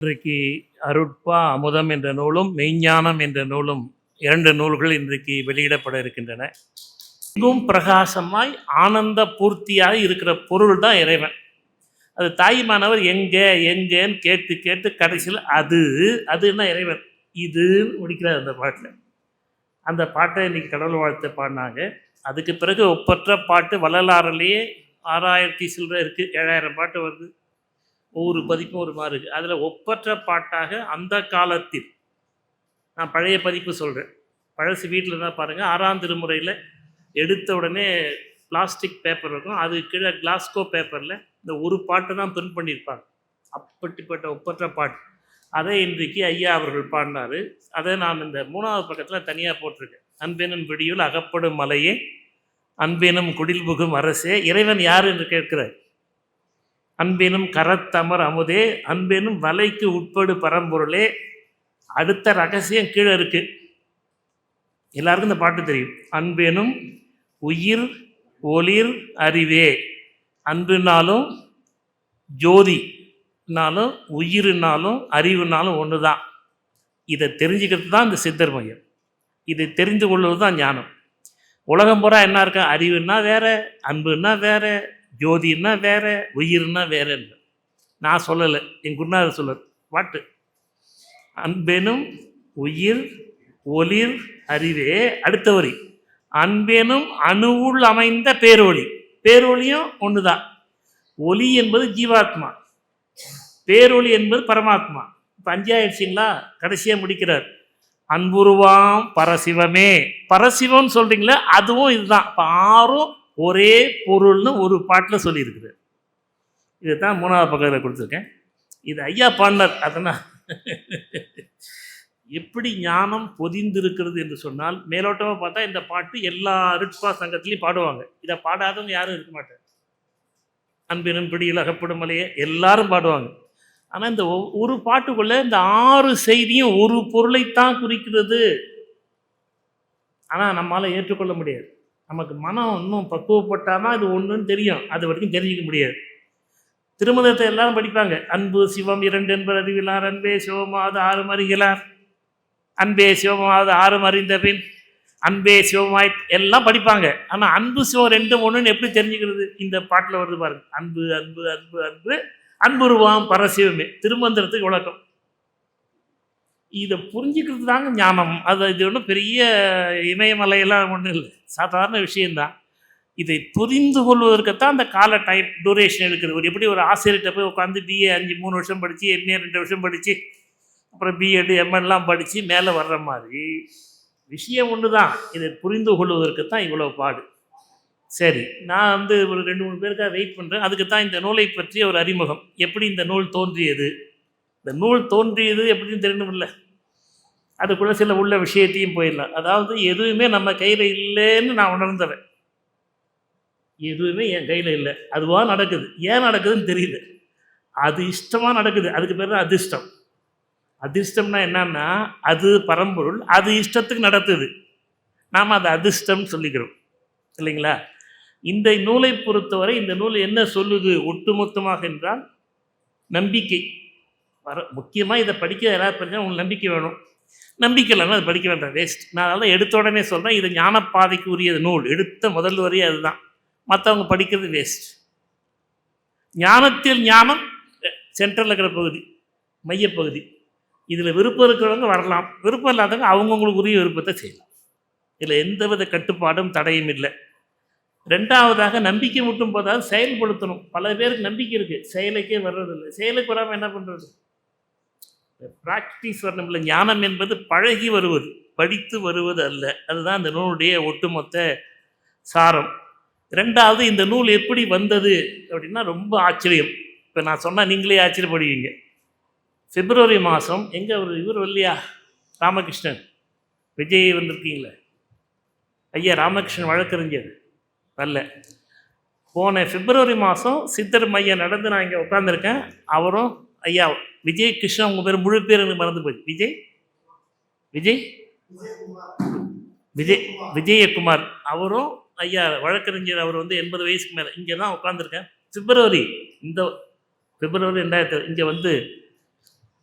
இன்றைக்கு அருட்பா அமுதம் என்ற நூலும் மெய்ஞானம் என்ற நூலும் 2 நூல்கள் இன்றைக்கு வெளியிடப்பட இருக்கின்றன. எங்கும் பிரகாசமாய் ஆனந்த பூர்த்தியாக இருக்கிற பொருள் தான் இறைவன். அது தாய்மானவர் எங்கேன்னு கேட்டு கேட்டு கடைசியில் அதுன்னா இறைவன் இதுன்னு முடிக்கிறார் அந்த பாட்டில். அந்த பாட்டை இன்னைக்கு கடவுள் வாழ்த்து பாடினாங்க. அதுக்கு பிறகு ஒப்பற்ற பாட்டு வள்ளலாரிலேயே 6000 சில்லறை இருக்குது, 7000 பாட்டு வருது. ஒவ்வொரு பதிப்பும் ஒரு மாதிரி இருக்குது. அதில் ஒப்பற்ற பாட்டாக அந்த காலத்தில், நான் பழைய பதிப்பு சொல்கிறேன், பழசு வீட்டில் தான் பாருங்கள், 6ஆம் திருமுறையில் எடுத்த உடனே பிளாஸ்டிக் பேப்பர் இருக்கும், அது கீழே கிளாஸ்கோ பேப்பரில் இந்த ஒரு பாட்டு தான் பிரிண்ட் பண்ணியிருப்பாங்க. அப்படிப்பட்ட ஒப்பற்ற பாட்டு அதை இன்றைக்கு ஐயா அவர்கள் பாடினார். அதை நான் இந்த 3வது பக்கத்தில் தனியாக போட்டிருக்கேன். அன்பெனும் பிடியுள் அகப்படும் மலையே, அன்பெனும் குடில் புகும் அரசே, இறைவன் யார் என்று கேட்கிறார். அன்பெனும் கரத்தமர் அமுதே, அன்பெனும் வலைக்கு உட்படு பரம்பொருளே. அடுத்த ரகசியம் கீழே இருக்கு, எல்லாருக்கும் இந்த பாட்டு தெரியும். அன்பெனும் உயிர் ஒளிர் அறிவே, அன்புனாலும் ஜோதினாலும் உயிர்னாலும் அறிவுனாலும் ஒன்று தான். இதை தெரிஞ்சுக்கிறது தான் இந்த சித்தர் மையம். இதை தெரிந்து கொள்வது தான் ஞானம். உலகம் பூரா என்ன இருக்கா, அறிவுன்னா வேற, அன்புன்னா வேற, ஜோதின்னா வேற, உயிர்னா வேறன்னு நான் சொல்லலை, என் குருநாதர் சொல்லுவார். பாட்டு அன்பெனும் உயிர் ஒளிர் அறிவே. அடுத்த வரி அன்பெனும் அணுவுள் அமைந்த பேரொளி. பேரொளியும் ஒன்று தான். ஒளி என்பது ஜீவாத்மா, பேரொளி என்பது பரமாத்மா. இப்போ 5 ஆயிடுச்சிங்களா? கடைசியாக முடிக்கிறார். அன்புருவாம் பரசிவமே. பரசிவம்னு சொல்கிறீங்களே, அதுவும் இதுதான். இப்போ 6ம் ஒரே பொருள்னு ஒரு பாட்டில் சொல்லியிருக்குது. இதை தான் 3வது பக்கத்தில் கொடுத்துருக்கேன். இது ஐயா பாடினார். அதனால் எப்படி ஞானம் பொதிந்திருக்கிறது என்று சொன்னால், மேலோட்டமாக பார்த்தா இந்த பாட்டு எல்லா அருட்பா சங்கத்திலையும் பாடுவாங்க. இதை பாடாதவங்க யாரும் இருக்க மாட்டாங்க. அன்பினும் பிடியில் அகப்படும் மலையே எல்லாரும் பாடுவாங்க. ஆனால் இந்த ஒரு பாட்டுக்குள்ளே இந்த 6 செய்தியும் ஒரு பொருளைத்தான் குறிக்கிறது. ஆனால் நம்மளால் ஏற்றுக்கொள்ள முடியாது. நமக்கு மனம் இன்னும் பக்குவப்பட்டாதான் இது ஒன்றுன்னு தெரியும். அது வரைக்கும் தெரிஞ்சிக்க முடியாது. திருமணத்தை எல்லாரும் படிப்பாங்க. அன்பு சிவம் 2 என்பர் அறிவிலார், அன்பே சிவமாவது 6 அறிகிறார், அன்பே சிவமாவது 6 அறிந்த பின் அன்பே சிவமாய் எல்லாம் படிப்பாங்க. ஆனால் அன்பு சிவம் 2 1 எப்படி தெரிஞ்சுக்கிறது? இந்த பாட்டில் வருது பாருங்க. அன்பு அன்பு அன்பு அன்பு அன்புருவாம் பரசிவமே, திருமந்திரத்துக்கு விளக்கம். இதை புரிஞ்சுக்கிறது தாங்க ஞானம். இது ஒன்றும் பெரிய இமயமலையெல்லாம் ஒன்றும் இல்லை, சாதாரண விஷயந்தான். இதை புரிந்து கொள்வதற்குத்தான் அந்த கால டைம் டூரேஷன் எடுக்கிறது. ஒரு எப்படி ஒரு ஆசிரியர்கிட்ட போய் உட்காந்து BA 3 வருஷம் படித்து, MA 2 வருஷம் படித்து, அப்புறம் BEd MLலாம் படித்து மேலே வர்ற மாதிரி விஷயம் ஒன்று தான். இதை புரிந்து கொள்வதற்குத்தான் இவ்வளோ பாடு. சரி, நான் ஒரு 2-3 பேருக்காக வெயிட் பண்ணுறேன். அதுக்கு தான் இந்த நூலை பற்றிய ஒரு அறிமுகம். எப்படி இந்த நூல் தோன்றியது, இந்த நூல் தோன்றியது எப்படின்னு தெரியணும் இல்லை, அதுக்குள்ளே சில உள்ள விஷயத்தையும் போயிடலாம். அதாவது எதுவுமே நம்ம கையில் இல்லைன்னு நான் உணர்ந்தவன். எதுவுமே என் கையில் இல்லை, அதுவாக நடக்குது. ஏன் நடக்குதுன்னு தெரியல, அது இஷ்டமாக நடக்குது. அதுக்கு பேர் தான் அதிர்ஷ்டம். அதிர்ஷ்டம்னா என்னன்னா, அது பரம்பொருள், அது இஷ்டத்துக்கு நடத்துது. நாம் அதை அதிர்ஷ்டம்னு சொல்லிக்கிறோம் இல்லைங்களா? இந்த நூலை பொறுத்தவரை இந்த நூல் என்ன சொல்லுது ஒட்டுமொத்தமாக என்றால், நம்பிக்கை. முக்கியமாக இதை படிக்க யாராவது படித்தா உங்களுக்கு நம்பிக்கை வேணும். நம்பிக்கை இல்லைன்னா அது படிக்க வேண்டாம், வேஸ்ட். நான் அதெல்லாம் எடுத்த உடனே சொல்கிறேன், இது ஞானப்பாதைக்கு உரிய நூல். எடுத்த முதல் வரையே அதுதான். மற்றவங்க படிக்கிறது வேஸ்ட். ஞானத்தில் ஞானம் சென்ட்ரலில் இருக்கிற பகுதி, மையப்பகுதி. இதில் விருப்பம் இருக்கிறவங்க வரலாம், விருப்பம் இல்லாதவங்க அவங்கவுங்களுக்கு உரிய விருப்பத்தை செய்யலாம். இதில் எந்தவித கட்டுப்பாடும் தடையும் இல்லை. 2வதாக நம்பிக்கை மட்டும் போதாவது செயல்படுத்தணும். பல பேருக்கு நம்பிக்கை இருக்குது, செயலுக்கே வர்றதில்லை. செயலுக்கு வராமல் என்ன பண்ணுறது? ப்ராக்டிஸ் வரணும் இல்லை. ஞானம் என்பது பழகி வருவது, படித்து வருவது அல்ல. அதுதான் இந்த நூலுடைய ஒட்டுமொத்த சாரம். 2வது, இந்த நூல் எப்படி வந்தது அப்படின்னா ரொம்ப ஆச்சரியம். இப்போ நான் சொன்னால் நீங்களே ஆச்சரியப்படுவீங்க. பிப்ரவரி மாதம் எங்கே இவர் இல்லையா, ராமகிருஷ்ணன் விஜய் வந்திருக்கீங்களே, ஐயா ராமகிருஷ்ணன் வழக்கறிஞர் வரல. போன பிப்ரவரி மாதம் சித்தர் மையம் நடந்து நான் இங்கே உட்காந்துருக்கேன். அவரும் ஐயா விஜய் கிருஷ்ணன், உங்கள் பேர் முழு பேர் எனக்கு மறந்து போச்சு. விஜய் விஜயகுமார், அவரும் ஐயா வழக்கறிஞர். அவர் 80 வயசுக்கு மேலே. இங்கே தான் உட்காந்துருக்கேன். பிப்ரவரி 2000 இங்கே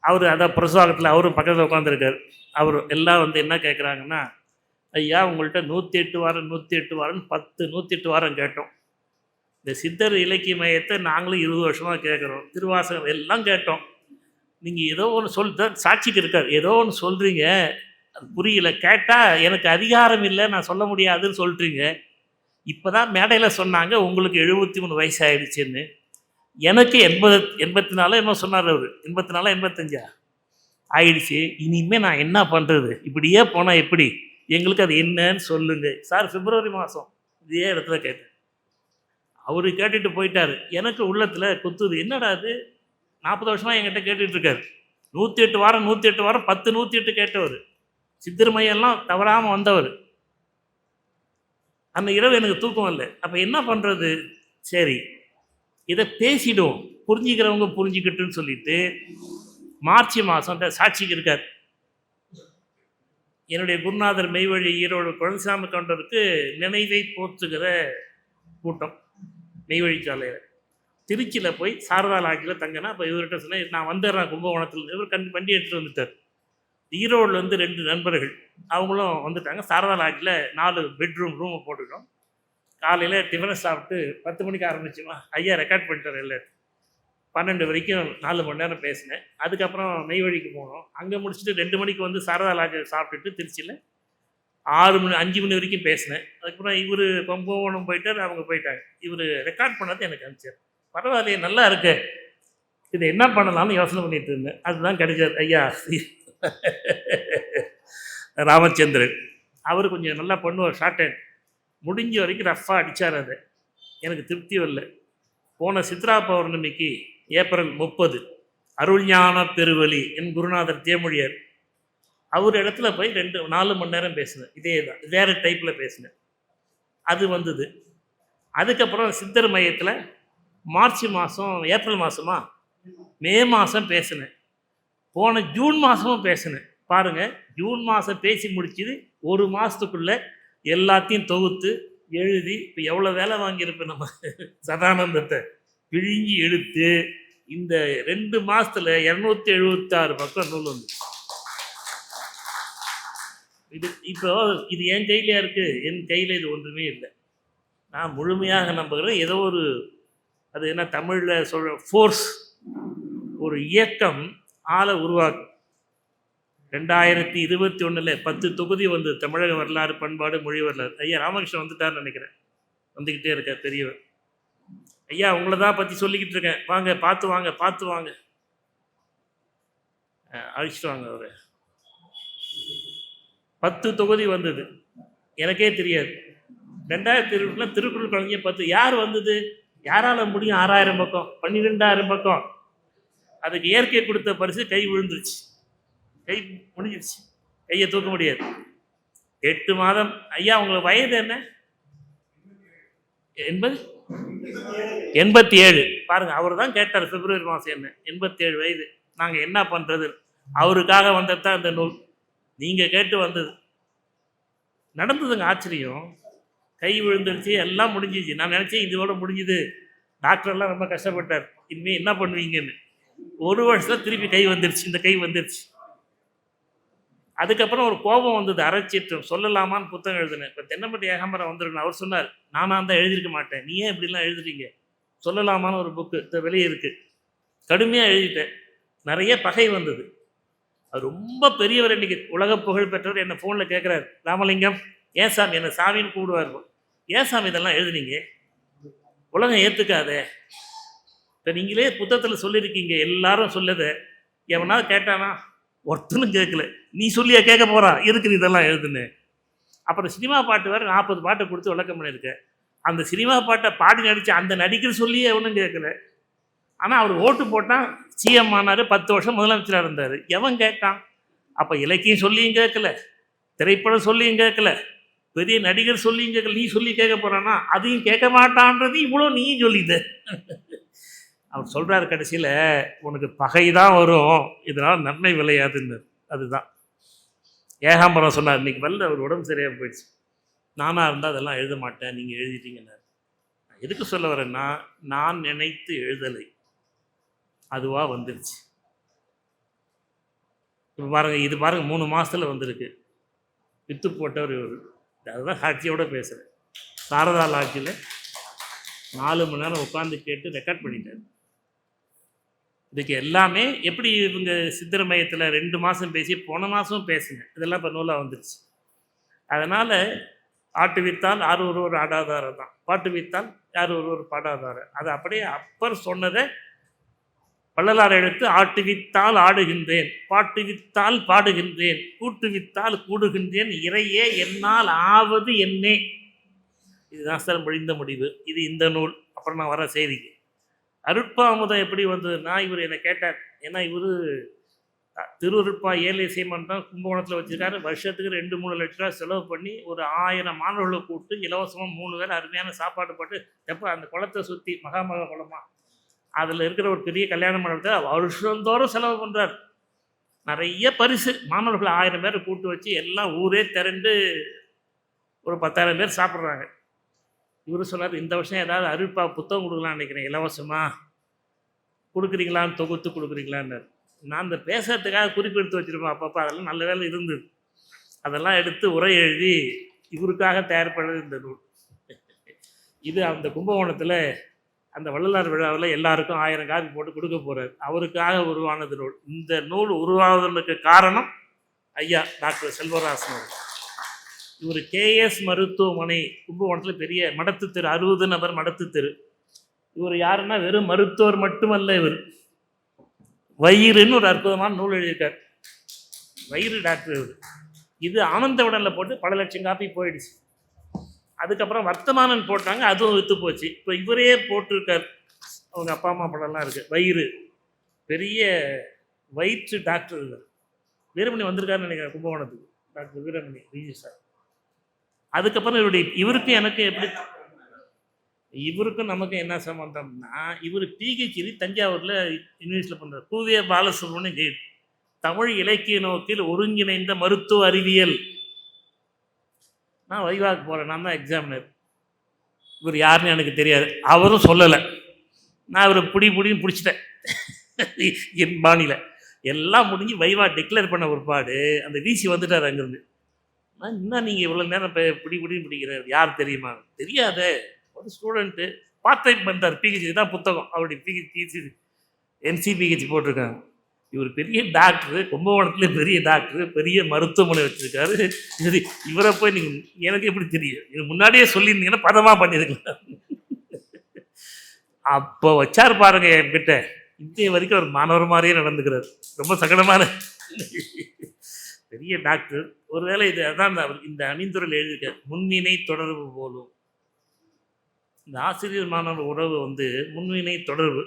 அவர் அதான் பிரசாகத்தில் அவரும் பக்கத்தில் உட்காந்துருக்கார். அவர் எல்லாம் வந்து என்ன கேட்குறாங்கன்னா, ஐயா உங்கள்கிட்ட 108 வாரம் 108 வாரம்னு 108 வாரம் கேட்டோம். இந்த சித்தர் இலக்கிய மையத்தை நாங்களும் 20 வருஷமாக கேட்குறோம். திருவாசகம் எல்லாம் கேட்டோம். நீங்கள் ஏதோ ஒன்று சாட்சிக்கு இருக்கார், ஏதோ ஒன்று சொல்கிறீங்க, அது புரியல. கேட்டால் எனக்கு அதிகாரம் இல்லை, நான் சொல்ல முடியாதுன்னு சொல்கிறீங்க. இப்போ தான் மேடையில் சொன்னாங்க உங்களுக்கு 73 வயசு ஆயிடுச்சுன்னு. எனக்கு 84 என்ன சொன்னார் அவர், 84 85 ஆயிடுச்சு. இனிமேல் நான் என்ன பண்ணுறது, இப்படியே போனால் எப்படி, எங்களுக்கு அது என்னன்னு சொல்லுங்க சார். பிப்ரவரி மாதம் இதே இடத்துல கேட்டேன். அவர் கேட்டுட்டு போயிட்டார். எனக்கு உள்ளத்தில் குத்துது, என்னடா அது 40 வருஷமாக என்கிட்ட கேட்டுட்ருக்காரு. 108 வாரம் 108 வாரம் 10 108 கேட்டவர், சித்தர் மையெல்லாம் தவறாமல் வந்தவர். அந்த இரவு எனக்கு தூக்கம் இல்லை. அப்போ என்ன பண்ணுறது, சரி இதை பேசிடுவோம், புரிஞ்சுக்கிறவங்க புரிஞ்சுக்கிட்டுன்னு சொல்லிட்டு மார்ச் மாதம் சாட்சிக்கு இருக்கார். என்னுடைய குருநாதர் மெய்வழி ஈரோடு குழந்தைசாமி கவுண்டருக்கு நினைவை போற்றுகிற கூட்டம் மெய்வழி சாலையில் திருச்சியில் போய் சாரதா லாட்ஜில் தங்கினா. அப்போ இவர்கிட்ட சொன்னேன் நான் வந்துடுறேன் கும்பகோணத்தில். இவர் வண்டி எடுத்துகிட்டு வந்துட்டார். ஈரோடுலேருந்து 2 நண்பர்கள் அவங்களும் வந்துட்டாங்க. சாரதா லாட்ஜில் 4 பெட்ரூம் ரூமை போட்டுட்டோம். காலையில் டிஃபனை சாப்பிட்டு 10 மணிக்கு ஆரம்பிச்சுமா, ஐயா ரெக்கார்ட் பண்ணிட்டார் இல்லை, 12 வரைக்கும் 4 மணி நேரம் பேசினேன். அதுக்கப்புறம் மெய்வழிக்கு போனோம். அங்கே முடிச்சுட்டு 2 மணிக்கு வந்து சாரதா லாட்ஜில் சாப்பிட்டுட்டு திருச்சியில் 5 மணி வரைக்கும் பேசினேன். அதுக்கப்புறம் இவர் கும்பகோணம் போயிட்டார், அவங்க போயிட்டாங்க. இவர் ரெக்கார்ட் பண்ணது எனக்கு அனுப்பிச்சார். பரவாயில்லையே நல்லா இருக்கு, இது என்ன பண்ணலாம்னு யோசனை பண்ணிட்டு இருந்தேன். அதுதான் கிடைச்சார் ஐயா ராமச்சந்திரன். அவர் கொஞ்சம் நல்லா பண்ணுவார், ஷார்ட் ஹேண்ட், முடிஞ்ச வரைக்கும் ரஃப்பாக அடித்தார். அதை எனக்கு திருப்தி வரல. போன சித்ரா பௌர்ணமிக்கு ஏப்ரல் 30 அருள்ஞான பெருவழி என் குருநாதர் தேமொழியார் அவர் இடத்துல போய் 4 மணி நேரம் பேசினேன். இதே தான், வேறு டைப்பில் பேசினேன். அது வந்தது. அதுக்கப்புறம் சித்தர் மையத்தில் மார்ச் மாதம், ஏப்ரல் மாதமா மே மாதம் பேசினேன். போன ஜூன் மாதமும் பேசினேன். பாருங்கள், ஜூன் மாதம் பேசி முடிச்சுது, 1 மாதத்துக்குள்ளே எல்லாத்தையும் தொகுத்து எழுதி, இப்போ எவ்வளோ வேலை வாங்கியிருப்பேன் நம்ம சதானந்தத்தை பிழிஞ்சி எடுத்து இந்த 2 மாதத்தில் 276 பக்கம் நூல் வந்து இது. இப்போ இது என் கையிலையா இருக்குது, என் கையில் இது ஒன்றுமே இல்லை. நான் முழுமையாக நம்புகிறேன். ஏதோ ஒரு அது என்ன தமிழில் சொல்கிற ஃபோர்ஸ், ஒரு இயக்கம் ஆளை உருவாக்கும். 2021 10 தொகுதி வந்து தமிழக வரலாறு பண்பாடு மொழி வரலாறு. ஐயா ராமகிருஷ்ணன் வந்துட்டார்னு நினைக்கிறேன், வந்துக்கிட்டே இருக்கார் பெரியவர். ஐயா உங்களை தான் பற்றி சொல்லிக்கிட்டு இருக்கேன், வாங்க பார்த்து வாங்க பார்த்து வாங்க, அழிச்சிட்டு வாங்க. அவர் 10 தொகுதி வந்தது, எனக்கே தெரியாது. 2020 திருக்குறள் கலைஞர் 10 யார் வந்தது, யாரால் முடியும்? 6000 பக்கம், 12,000 பக்கம். அதுக்கு இயற்கை கொடுத்த பரிசு கை விழுந்துருச்சு, கை முடிஞ்சிருச்சு, கையை தூக்க முடியாது. 8 மாதம். ஐயா உங்களுக்கு வயது என்ன? 87. பாருங்க, அவர் தான் கேட்டார் பிப்ரவரி மாதம் என்ன, 87 வயது. நாங்கள் என்ன பண்ணுறது? அவருக்காக வந்தது தான் இந்த நூல், நீங்கள் கேட்டு வந்தது. நடந்ததுங்க ஆச்சரியம். கை விழுந்துருச்சு, எல்லாம் முடிஞ்சிச்சு. நான் நினச்சேன் இதோட முடிஞ்சுது, டாக்டர்லாம் ரொம்ப கஷ்டப்பட்டார், இனிமேல் என்ன பண்ணுவீங்கன்னு. 1 வருஷத்தில் திருப்பி கை வந்துருச்சு, இந்த கை வந்துருச்சு. அதுக்கப்புறம் ஒரு கோபம் வந்தது, அரைச்சிட்டு சொல்லலாமான்னு புத்தகம் எழுதினேன். இப்போ தென்னம்பட்டி ஏகாம்பரம் வந்திருக்கணும். அவர் சொன்னார், நானாக தான் எழுதியிருக்க மாட்டேன், நீ ஏன் இப்படிலாம் எழுதுறீங்க, சொல்லலாமான்னு ஒரு புக்கு வெளியே இருக்குது. கடுமையாக எழுதிட்டேன். நிறைய பகை வந்தது. அது ரொம்ப பெரியவர், இன்றைக்கி உலக புகழ் பெற்றவர். என்னை ஃபோனில் கேட்குறாரு, ராமலிங்கம் ஏன் சாமி, என்னை சாமின்னு கூப்பிடுவார், ஏன் சாமி இதெல்லாம் எழுதுனீங்க, உலகம் ஏற்றுக்காதே. இப்போ நீங்களே புத்தகத்தில் சொல்லியிருக்கீங்க, எல்லாரும் சொல்லதை எவனாவது கேட்டானா? ஒருத்தனும் கேட்கல. நீ சொல்லியா கேட்க போகிறான், எதுக்கு நீ இதெல்லாம் எழுதுன்னு. அப்புறம் சினிமா பாட்டு வேறு 40 பாட்டை கொடுத்து விளக்கம் பண்ணியிருக்கேன். அந்த சினிமா பாட்டை பாடி நடித்த அந்த நடிகர் சொல்லியே எவனும் கேட்கல. ஆனால் அவர் ஓட்டு போட்டால் சிஎம் ஆனார், 10 வருஷம் முதலமைச்சராக இருந்தார். எவன் கேட்டான்? அப்போ இலக்கியம் சொல்லியும் கேட்கல, திரைப்படம் சொல்லியும் கேட்கல, பெரிய நடிகர் சொல்லியும் கேட்கல. நீ சொல்லி கேட்க போகிறான்னா அதையும் கேட்க மாட்டான்றது இவ்வளோ நீயும் சொல்லிது. அவர் சொல்கிறார் கடைசியில், உனக்கு பகை தான் வரும், இதனால் நன்மை விளையாதுன்னு. அதுதான் ஏகாம்பரம் சொன்னார். இன்றைக்கி வரல, அவர் உடம்பு சரியாக போயிடுச்சு. நானாக இருந்தால் அதெல்லாம் எழுத மாட்டேன், நீங்கள் எழுதிட்டீங்கன்னார். நான் எதுக்கு சொல்ல வரேன்னா, நான் நினைத்து எழுதலை, அதுவாக வந்துருச்சு. இப்போ பாருங்கள், இது பாருங்கள் 3 மாதத்தில் வந்திருக்கு. வித்து போட்டவர் இவர். அதுதான் சாட்சியோடு பேசுகிறேன். சாரதா லாட்ஜில் 4 மணி நேரம் உட்காந்து கேட்டு ரெக்கார்ட் பண்ணிட்டார். இதுக்கு எல்லாமே எப்படி இவங்க சித்திர மையத்தில் 2 மாதம் பேசி போன மாதம் பேசுங்க, இதெல்லாம் இப்போ நூலாக வந்துடுச்சு. அதனால் ஆட்டு வித்தால் யார் ஒருவர் ஆடாதாரம் தான், பாட்டு வித்தால் யார் ஒருவர் பாடாதாரம். அது அப்படியே அப்பர் சொன்னதை வள்ளலார் எடுத்து ஆட்டு வித்தால் ஆடுகின்றேன், பாட்டு வித்தால் பாடுகின்றேன், கூட்டு வித்தால் கூடுகின்றேன், இறையே என்னால் ஆவது என்னே. இதுதான் சார் முடிந்த முடிவு. இது இந்த நூல். அப்புறம் நான் வர செய்திக்கு அருட்பாமுதம் எப்படி வந்ததுன்னா, இவர் என்னை கேட்டார். ஏன்னா இவர் திருவருட்பா ஏழை சீமன்றம் கும்பகோணத்தில் வச்சுருக்காரு. வருஷத்துக்கு 2-3 லட்ச ரூபா செலவு பண்ணி ஒரு 1000 மாணவர்களை கூப்பிட்டு இலவசமாக 3 பேர் அருமையான சாப்பாடு போட்டு, எப்போ அந்த குளத்தை சுற்றி மகாமக குளமா அதில் இருக்கிற ஒரு பெரிய கல்யாண மண்டபத்தை வருஷந்தோறும் செலவு பண்ணுறார். நிறைய பரிசு, மாணவர்கள் 1000 பேரை கூப்பிட்டு வச்சு எல்லாம் ஊரே திரண்டு ஒரு 10,000 பேர் சாப்பிட்றாங்க. இவர் சொன்னார், இந்த வருஷம் ஏதாவது அருட்பா புத்தகம் கொடுக்கலான்னு நினைக்கிறேன், இலவசமாக கொடுக்குறீங்களான்னு, தொகுத்து கொடுக்குறீங்களான்னு. நான் இந்த பேசுறதுக்காக குறிப்பு எடுத்து வச்சுருப்பேன் அப்பப்போ. அதெல்லாம் நல்ல வேலை இருந்தது. அதெல்லாம் எடுத்து உரை எழுதி இவருக்காக தயார்படுறது இந்த நூல். இது அந்த கும்பகோணத்தில் அந்த வள்ளலார் விழாவில் எல்லாருக்கும் 1000 காப்பி போட்டு கொடுக்க போகிறார். அவருக்காக உருவானது நூல். இந்த நூல் உருவாவதற்கு காரணம் ஐயா டாக்டர் செல்வராசன் அவர். இவர் கேஎஸ் மருத்துவமனை கும்பகோணத்தில் பெரிய மடத்து தெரு, 60 நபர் மடத்து தெரு. இவர் யாருன்னா வெறும் மருத்துவர் மட்டுமல்ல, இவர் வயிறுன்னு ஒரு அற்புதமான நூல் எழுதியிருக்கார். வயிறு டாக்டர் இவர். இது ஆனந்த உடனில் போட்டு பல லட்சம் காப்பி போயிடுச்சு. அதுக்கப்புறம் வர்த்தமானன் போட்டாங்க, அதுவும் விற்று போச்சு. இப்போ இவரே போட்டிருக்கார். அவங்க அப்பா அம்மா படம்லாம் இருக்குது. வயிறு பெரிய வயிற்று டாக்டர் இல்லை. வீரமணி வந்திருக்காருன்னு நினைக்கிறேன் கும்பகோணத்துக்கு, டாக்டர் வீரமணி விஜி சார். அதுக்கப்புறம் இவருக்கும் எனக்கு எப்படி, இவருக்கும் நமக்கு என்ன சம்பந்தம்னா, இவர் பிஹெச்டி தஞ்சாவூரில் யூனிவர்சிட்டியில் பண்ணுறார். பூவே பாலசுப்ரமணியம் கைடு, தமிழ் இலக்கிய நோக்கில் ஒருங்கிணைந்த மருத்துவ அறிவியல். நான் வைவாக்கு போகிறேன், நான் தான் எக்ஸாமினர். இவர் யாருன்னு எனக்கு தெரியாது, அவரும் சொல்லலை. நான் இவரை பிடின்னு பிடிச்சிட்டேன் என் பாணியில். எல்லாம் முடிஞ்சு வைவா டிக்ளேர் பண்ண ஒருபாடு அந்த வீசி வந்துட்டார் அங்கேருந்து. நான் இன்னும் நீங்கள் இவ்வளோ நேரம் பிடின்னு பிடிக்கிறார், யார் தெரியுமா? தெரியாதே, ஒரு ஸ்டூடெண்ட்டு பார்ட் டைம் பண்ணுறார். பிஹெச்டி தான் புத்தகம், அவருடைய பிஹெச்டி என்சிபிஹெச் போட்டிருக்காங்க. இவர் பெரிய டாக்டரு, கும்பகோணத்தில் பெரிய டாக்டரு, பெரிய மருத்துவமனை வச்சுருக்காரு. சரி, இவரை போய் நீங்கள் எனக்கு எப்படி தெரியும்? இது முன்னாடியே சொல்லியிருந்தீங்கன்னா பதமாக பண்ணியிருக்கலாம். அப்போ வச்சார் பாருங்க என்கிட்ட. இந்திய வரைக்கும் ஒரு மாணவர் மாதிரியே நடந்துக்கிறார். ரொம்ப சங்கடமான பெரிய டாக்டர். ஒருவேளை இது அதான் இந்த அணிந்துரையில் எழுதியிருக்கார், முன்வினை தொடர்பு போலும். இந்த ஆசிரியர் மாணவர் உறவு முன்வினை தொடர்பு.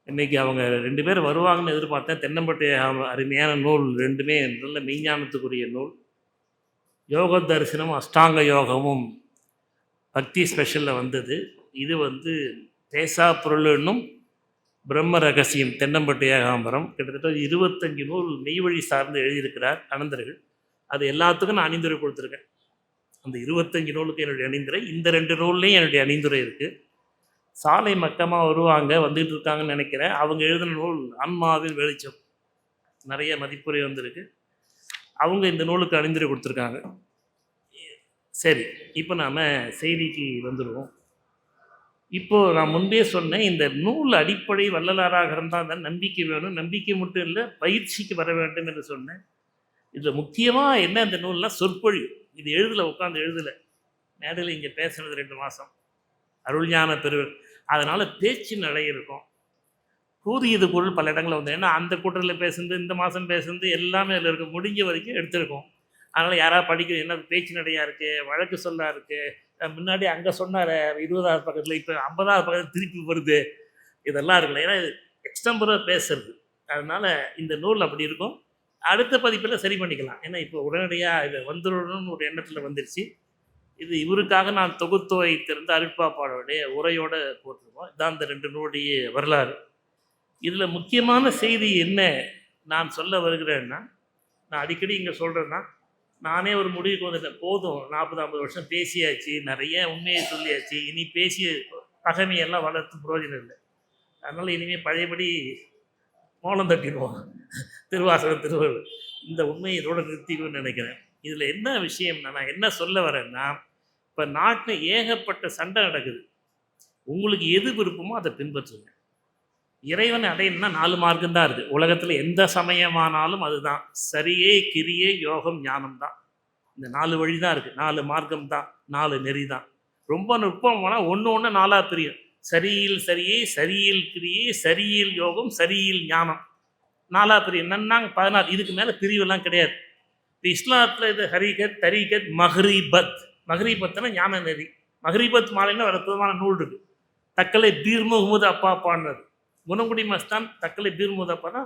இன்றைக்கி அவங்க 2 பேர் வருவாங்கன்னு எதிர்பார்த்தேன். தென்னம்பட்டை அருமையான நூல், 2மே நல்ல மெய்ஞானத்துக்குரிய நூல். யோக தரிசனம் அஷ்டாங்க யோகமும் பக்தி ஸ்பெஷலில் வந்தது. இது பேசா பொருளுன்னும் பிரம்ம ரகசியம் தென்னம்பட்டை ஏகாம்பரம். கிட்டத்தட்ட 25 நூல் மெய்வழி சார்ந்து எழுதியிருக்கிறார் அனந்தர்கள். அது எல்லாத்துக்கும் நான் அணிந்துரை கொடுத்துருக்கேன். அந்த 25 நூலுக்கு என்னுடைய அணிந்துரை, இந்த 2 நூல்லையும் என்னுடைய அணிந்துரை இருக்குது. சாலை மக்கமாக வருவாங்க, வந்துட்டு இருக்காங்கன்னு நினைக்கிறேன். அவங்க எழுதின நூல் ஆன்மாவின் வெளிச்சம், நிறைய மதிப்புரை வந்திருக்கு. அவங்க இந்த நூலுக்கு அணிந்துரை கொடுத்துருக்காங்க. சரி, இப்போ நாம் செய்திக்கு வந்துடுவோம். இப்போது நான் முன்பே சொன்னேன், இந்த நூல் அடிப்படை வள்ளலாராக இருந்தால் தான் நம்பிக்கை வேணும். நம்பிக்கை மட்டும் இல்லை, பயிற்சிக்கு வர வேண்டும் என்று சொன்னேன். இதில் முக்கியமாக என்ன, இந்த நூல்லாம் சொற்பொழி. இது உட்காந்து எழுதலை, மேடையில் இங்கே பேசுனது 2 மாதம் அருள்ஞான பெருவர். அதனால் பேச்சு நடை இருக்கும். கூறியது பொருள் பல இடங்களில் ஏன்னா அந்த கூட்டத்தில் பேசுனது, இந்த மாதம் பேசுனது எல்லாமே அதில் இருக்கும். முடிஞ்ச வரைக்கும் எடுத்துருக்கோம். அதனால் யாராவது படிக்கணும், என்ன பேச்சு நடையாக இருக்குது, வழக்கு சொல்லா இருக்குது, முன்னாடி அங்கே சொன்னார் 20வது பக்கத்தில், இப்போ 50வது பக்கத்தில் திருப்பி வருது, இதெல்லாம் இருக்குல்ல. ஏன்னா இது எக்ஸ்டம்பராக பேசுறது. அதனால் இந்த நூல் அப்படி இருக்கும். அடுத்த பதிப்பில் சரி பண்ணிக்கலாம். ஏன்னா இப்போ உடனடியாக இது வந்துடணும்னு ஒரு எண்ணத்தில் வந்துடுச்சு. இது இவருக்காக நான் தொகுத்து வைத்திருந்த அருட்பாப்பாளுடைய உரையோடு போட்டிருக்கோம். இதான் இந்த 2 நூலுடைய வரலாறு. இதில் முக்கியமான செய்தி என்ன நான் சொல்ல வருகிறேன்னா, நான் அடிக்கடி இங்கே சொல்கிறேன்னா, நானே ஒரு முடிவுக்கு வந்துட்டேன். போதும், 40-50 வருஷம் பேசியாச்சு, நிறைய உண்மையை சொல்லியாச்சு, இனி பேசிய பகைமையெல்லாம் வளர்த்து பிரயோஜனம் இல்லை. அதனால் இனிமேல் பழையபடி மௌனம் தட்டிடுவோம். திருவாசகம் திருவள்ளுவர் இந்த உண்மையை இதோட நிறுத்திக்கணும்னு நினைக்கிறேன். இதில் என்ன விஷயம்னா, நான் என்ன சொல்ல வரேன்னா, இப்போ நாட்டில் ஏகப்பட்ட சண்டை நடக்குது. உங்களுக்கு எது விருப்பமோ அதை பின்பற்றுங்க. இறைவனை அடையணும்னா 4 மார்க்கம் தான் இருக்குது. உலகத்தில் எந்த சமயமானாலும் அதுதான். சரியே, கிரியே, யோகம், ஞானம் தான். இந்த 4 வழி தான் இருக்குது. 4 மார்க்கம் தான், 4 நெறி தான். ரொம்ப நுட்பம் போனால் ஒன்று 4ஆக பிரியும். சரியில் சரியே, சரியில் கிரியே, சரியில் யோகம், சரியில் ஞானம், 4ஆக பிரியும். என்னன்னாங்க 16. இதுக்கு மேலே பிரிவெல்லாம் கிடையாது. இப்போ இஸ்லாத்தில் இது ஹரிகத், தரீகத், மஹ்ரிபத். மஹ்ரிபத்னா ஞான நெறி. மஹ்ரிபத் மாலைன்னு ஒரு அற்புதமான நூல் இருக்குது. தக்கலை பீர் முகமது அப்பாப்பான்றது. குணங்குடி மஸ்தான் தக்கலை பீர் முகமது அப்பானா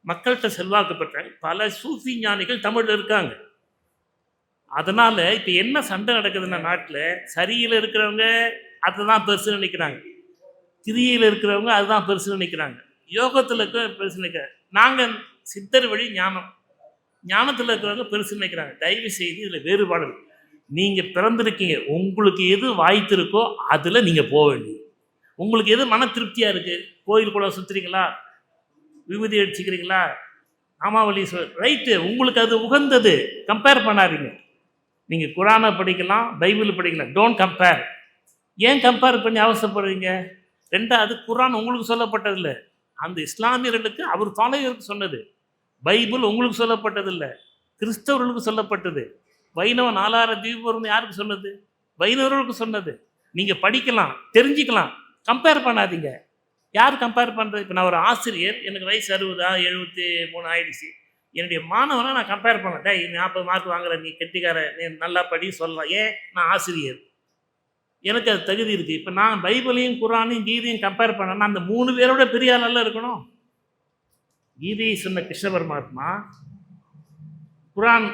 மக்கள்கிட்ட செல்வாக்கு பெற்றாங்க. பல சூஃபி ஞானிகள் தமிழில் இருக்காங்க. அதனால் இப்போ என்ன சண்டை நடக்குதுன்னா, நாட்டில் சரியில் இருக்கிறவங்க அதுதான் பெருசுன்னு நினைக்கிறாங்க, கிரியில் இருக்கிறவங்க அதுதான் பெருசுன்னு நினைக்கிறாங்க, யோகத்தில் இருக்கிற பெருசு நினைக்கிறாங்க. நாங்கள் சித்தர் வழி ஞானம், ஞானத்தில் இருக்கிறவங்க பெருசு நினைக்கிறாங்க. தயவு செய்து இதில் வேறுபாடு. நீங்கள் பிறந்திருக்கீங்க, உங்களுக்கு எது வாய்த்திருக்கோ அதில் நீங்கள் போக வேண்டியது. உங்களுக்கு எது மன திருப்தியாக இருக்குது, கோயில் கூட சுற்றுறீங்களா, விபூதி அடிச்சுக்கிறீங்களா, நாமாவளி ரைட்டு, உங்களுக்கு அது உகந்தது. கம்பேர் பண்ணாதீங்க. நீங்கள் குரானை படிக்கலாம், பைபிள் படிக்கலாம், டோன்ட் கம்பேர். ஏன் கம்பேர் பண்ணி அவசரப்படுறீங்க? ரெண்டாவது, குரான் உங்களுக்கு சொல்லப்பட்டதில்லை, அந்த இஸ்லாமியர்களுக்கு அவர் ஃபாலோவருக்கு சொன்னது. பைபிள் உங்களுக்கு சொல்லப்பட்டதில்லை, கிறிஸ்தவர்களுக்கு சொல்லப்பட்டது. வைணவ 4 தீபம் யாருக்கு சொன்னது? வைணவர்களுக்கு சொன்னது. நீங்கள் படிக்கலாம், தெரிஞ்சுக்கலாம், கம்பேர் பண்ணாதீங்க. யார் கம்பேர் பண்ணுறது? இப்போ நான் ஒரு ஆசிரியர், எனக்கு வயசு 60 73 ஆயிடுச்சு. என்னுடைய மாணவனை நான் கம்பேர் பண்ணேன். டே 40 மார்க் வாங்குற, நீ கெட்டிக்கார, நீ நல்லா படி சொல்லலாம். ஏன்? நான் ஆசிரியர், எனக்கு அது தகுதி இருக்குது. இப்போ நான் பைபிளையும் குரானையும் கீதையும் கம்பேர் பண்ணேன்னா அந்த 3 பேரோட பெரிய ஆளெல்லாம் இருக்கணும். கீதையை சொன்ன கிருஷ்ண பரமாத்மா, குரான்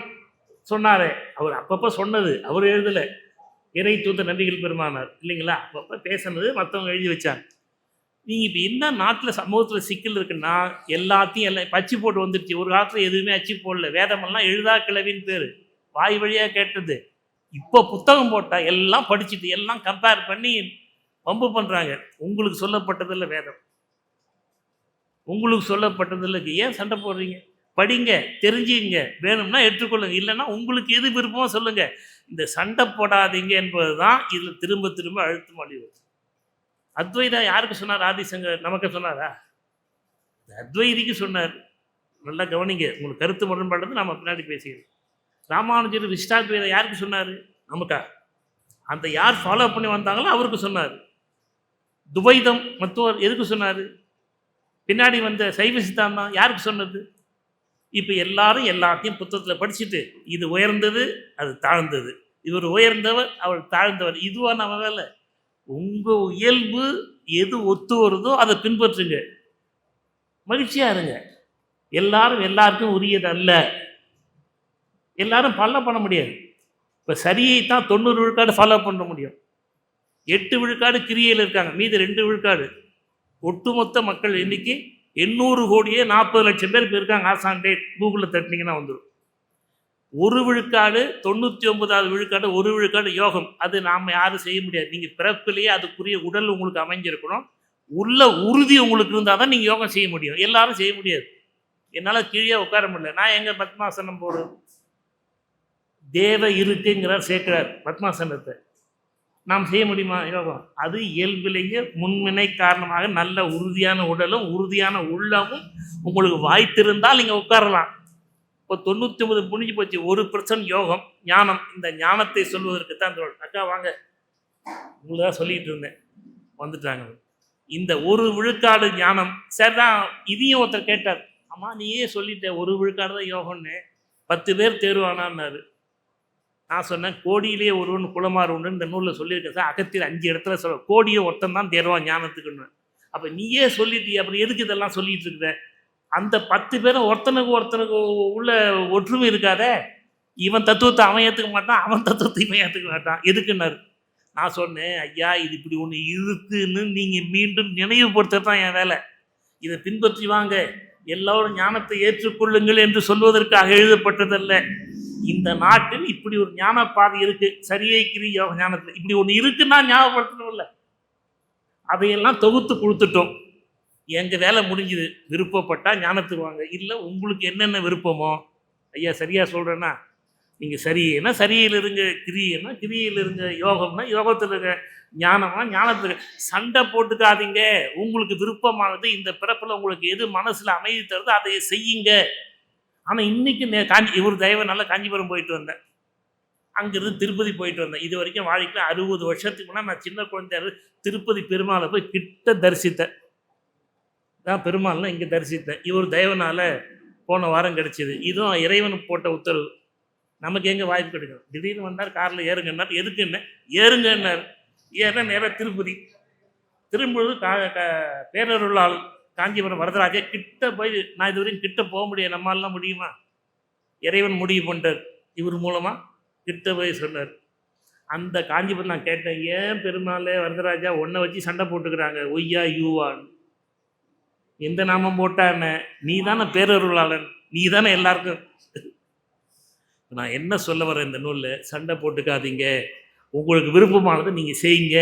சொன்னாரே, அவர் அப்பப்போ சொன்னது, அவர் எழுதலை. இறை தூத்த நபிகள் பெருமானார் இல்லைங்களா, அப்பப்போ பேசுனது மற்றவங்க எழுதி வச்சாங்க. நீங்கள் இப்போ என்ன நாட்டில் சமூகத்தில் சிக்கல் இருக்குன்னா, எல்லாத்தையும் எல்லாம் அச்சு போட்டு வந்துடுச்சு. ஒரு காலத்தில் எதுவுமே அச்சு போடல. வேதமெல்லாம் எழுதா கிளவின்னு பேர், வாய் வழியாக கேட்டது. இப்போ புத்தகம் போட்டால் எல்லாம் படிச்சுட்டு எல்லாம் கம்பேர் பண்ணி வம்பு பண்ணுறாங்க. உங்களுக்கு சொல்லப்பட்டதில்லை வேதம், உங்களுக்கு சொல்லப்பட்டதில்லை. ஏன் சண்டை போடுறீங்க? படிங்க, தெரிஞ்சுங்க, வேணும்னா ஏற்றுக்கொள்ளுங்க, இல்லைன்னா உங்களுக்கு எது விருப்பமோ சொல்லுங்கள். இந்த சண்டை போடாதீங்க என்பது தான் இதில் திரும்ப திரும்ப அழுத்தம் அழிவு. அத்வைதா யாருக்கு சொன்னார்? ஆதிசங்கர் நமக்கு சொன்னாரா? அத்வைதிக்கு சொன்னார். நல்லா கவனிங்க, உங்களுக்கு கருத்து முரண்பாடுறது நம்ம பின்னாடி பேசிக்கிறோம். ராமானுஜர் விசிஷ்டாத்வைதா யாருக்கு சொன்னார்? நமக்கா? அந்த யார் ஃபாலோ பண்ணி வந்தாங்களோ அவருக்கு சொன்னார். துவைதம் மத்துவர் எதுக்கு சொன்னார்? பின்னாடி வந்த சைவ சித்தாந்தம் யாருக்கு சொன்னது? இப்போ எல்லாரும் எல்லாத்தையும் புத்தகத்தில் படிச்சுட்டு, இது உயர்ந்தது அது தாழ்ந்தது, இவர் உயர்ந்தவர் அவர் தாழ்ந்தவர், இதுவா நம்ம வேலை? உங்கள் இயல்பு எது ஒத்து வருதோ அதை பின்பற்றுங்க, மகிழ்ச்சியாக இருங்க. எல்லாரும் எல்லாருக்கும் உரியது அல்ல, எல்லாரும் ஃபாலோ பண்ண முடியாது. இப்போ சரியை தான் 90 விழுக்காடு ஃபாலோ பண்ண முடியும். 8 விழுக்காடு கிரியையில் இருக்காங்க, மீது 2 விழுக்காடு. ஒட்டுமொத்த மக்கள் எண்ணிக்கை 800 கோடியே 40 லட்சம் பேர் இருக்காங்க. ஆசான் டேட் கூகுளில் தட்டினீங்கன்னா வந்துடும். 1 விழுக்காடு 99வது விழுக்காடு 1 விழுக்காடு யோகம். அது நாம் யாரும் செய்ய முடியாது. நீங்கள் பிறப்பிலேயே அதுக்குரிய உடல் உங்களுக்கு அமைஞ்சிருக்கணும், உள்ள உறுதி உங்களுக்கு இருந்தால் தான் நீங்கள் யோகம் செய்ய முடியும். எல்லாரும் செய்ய முடியாது. என்னால் கீழே உட்கார முடியல, நான் எங்கே பத்மாசனம் போடுறேன்? தேவ இருக்குங்கிறார் சேர்க்கிறார் பத்மாசனத்தை. நாம் செய்ய முடியுமா யோகம்? அது இயல்பிலேயே முன்வினை காரணமாக நல்ல உறுதியான உடலும் உறுதியான உள்ளமும் உங்களுக்கு வாய்த்திருந்தால் நீங்கள் உட்காரலாம். இப்போ 99 முடிஞ்சு போச்சு. 1% யோகம் ஞானம். இந்த ஞானத்தை சொல்வதற்கு தான் அக்கா வாங்க, உங்களுக்கு தான் சொல்லிகிட்டு இருந்தேன், வந்துட்டாங்க. இந்த 1 விழுக்காடு ஞானம் சரிதான். இதையும் ஒருத்தர் கேட்டார், ஆமாம் நீயே சொல்லிட்ட 1 விழுக்காடு தான் யோகம்னு, 10 பேர் தேர்வானான்னாரு. நான் சொன்னேன், கோடியிலேயே ஒருவன் குலமாறு உண்டு இந்த நூலில் சொல்லியிருக்கேன் சார். அகத்தில் 5 இடத்துல சொல்ல, கோடியை ஒருத்தன் தான் தேர்வான் ஞானத்துக்குன்னு. அப்போ நீயே சொல்லிட்டு அப்புறம் எதுக்கு இதெல்லாம் சொல்லிட்டு இருக்கிற? அந்த 10 பேரும் ஒருத்தனுக்கு உள்ள ஒற்றுமை இருக்காதே. இவன் தத்துவத்தை அவன் ஏற்றுக்க மாட்டான், அவன் தத்துவத்தை இவன் ஏற்றுக்க மாட்டான், எதுக்குன்னாரு. நான் சொன்னேன், ஐயா இது இப்படி ஒன்று இருக்குன்னு நீங்கள் மீண்டும் நினைவுபடுத்த தான் என் வேலை. இதை பின்பற்றி வாங்க, எல்லோரும் ஞானத்தை ஏற்றுக்கொள்ளுங்கள் என்று சொல்வதற்காக எழுதப்பட்டதல்ல. இந்த நாட்டில் இப்படி ஒரு ஞான பாதை இருக்கு, சரியை கிரி யோக ஞானத்தில் இப்படி ஒன்று இருக்குன்னா ஞாபகப்படுத்தணும் இல்லை. அதையெல்லாம் தொகுத்து கொடுத்துட்டோம். எங்கள் வேலை முடிஞ்சுது. விருப்பப்பட்டால் ஞானத்துக்கு வாங்க, இல்லை உங்களுக்கு என்னென்ன விருப்பமோ. ஐயா சரியாக சொல்கிறேன்னா, நீங்கள் சரின்னா சரியில் இருங்க, கிரியைன்னா கிரியில் இருங்க, யோகம்னா யோகத்தில் இருங்க, ஞானம்னா ஞானத்தில். சண்டை போட்டுக்காதீங்க. உங்களுக்கு விருப்பமானது இந்த பிறப்பில் உங்களுக்கு எது மனசில் அமைதி தருதோ அதை செய்யுங்க. ஆனால் இன்றைக்கி இவர் தயவுனால காஞ்சிபுரம் போயிட்டு வந்தேன், அங்கேருந்து திருப்பதி போயிட்டு வந்தேன். இது வரைக்கும் வாழ்க்கையில் 60 வருஷத்துக்கு முன்னாடி நான் சின்ன குழந்தையாரு திருப்பதி பெருமாளை போய் கிட்ட தரிசித்தேன். நான் பெருமாள்லாம் இங்கே தரிசித்தேன். இவர் தயவுனால போன வாரம் கிடச்சிது. இதுவும் இறைவனுக்கு போட்ட உத்தரவு. நமக்கு எங்கே வாய்ப்பு கிடைக்கும்? திடீர்னு வந்தார், காரில் ஏறுங்கன்னார். எதுக்குன்னு ஏறுங்கன்னார். ஏன்னா நேராக திருப்பதி. திரும்பொழுது பேரருளால் காஞ்சிபுரம் வரதராஜே கிட்ட போய், நான் இது வரைக்கும் கிட்ட போக முடியாது, நம்மளாலாம் முடியுமா? இறைவன் முடிவு பண்ணிட்டார் இவர் மூலமாக. கிட்ட போய் சொன்னார். அந்த காஞ்சிபுரம் நான் கேட்டேன், ஏன் பெருமாளே வரதராஜா உன்னை வச்சு சண்டை போட்டுக்கிறாங்க, ஒய்யா யூவான்? எந்த நாமம் போட்டா என்ன? நீ தானே பேரருளாளன், நீ தானே எல்லாருக்கும். நான் என்ன சொல்ல வரேன் இந்த நூலில், சண்டை போட்டுக்காதீங்க. உங்களுக்கு விருப்பமானது நீங்கள் செய்யுங்க.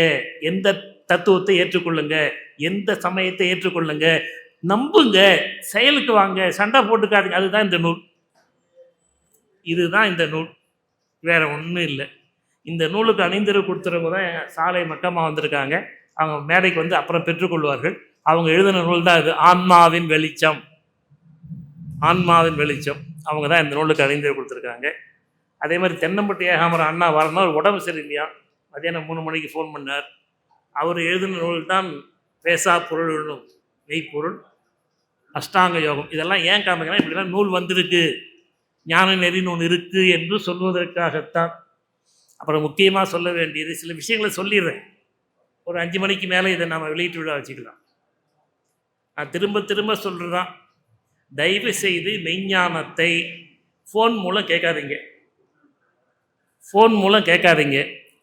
எந்த தத்துவத்தை ஏற்றுக்கொள்ளுங்க, எந்த சமயத்தை ஏற்றுக்கொள்ளுங்க, நம்புங்க, செயலுக்கு வாங்க, சண்டை போட்டுக்காதீங்க. அதுதான் இந்த நூல். இதுதான் இந்த நூல், வேற ஒன்றும் இல்லை. இந்த நூலுக்கு அணிந்திரு கொடுத்துறவங்க தான் சாலை மக்கமாக வந்திருக்காங்க. அவங்க மேடைக்கு வந்து அப்புறம் பெற்றுக்கொள்வார்கள். அவங்க எழுதின நூல் தான் இது, ஆன்மாவின் வெளிச்சம். ஆன்மாவின் வெளிச்சம். அவங்க தான் இந்த நூலுக்கு அணிந்திரு கொடுத்துருக்காங்க. அதே மாதிரி தென்னம்பட்டி ஏகாமரம் அண்ணா வரணும், ஒரு உடம்பு சரியில்லையா, மதியானம் 3 மணிக்கு ஃபோன் பண்ணார். அவர் எழுதின நூல் தான் பேசா பொருள் மெய்ப்பொருள், அஷ்டாங்க யோகம். இதெல்லாம் ஏன் காமிக்கிறேன், இப்படிலாம் நூல் வந்திருக்கு, ஞான நெறின்னு ஒன்று இருக்குது என்று சொல்வதற்காகத்தான். அப்புறம் முக்கியமாக சொல்ல வேண்டியது சில விஷயங்களை சொல்லிடுறேன். ஒரு 5 மணிக்கு மேலே இதை நம்ம வெளியீட்டு விழா வச்சுக்கலாம். நான் திரும்ப திரும்ப சொல்கிறதான், தயவு செய்து மெய்ஞானத்தை ஃபோன் மூலம் கேட்காதீங்க. ஃபோன் மூலம் கேட்காதீங்க,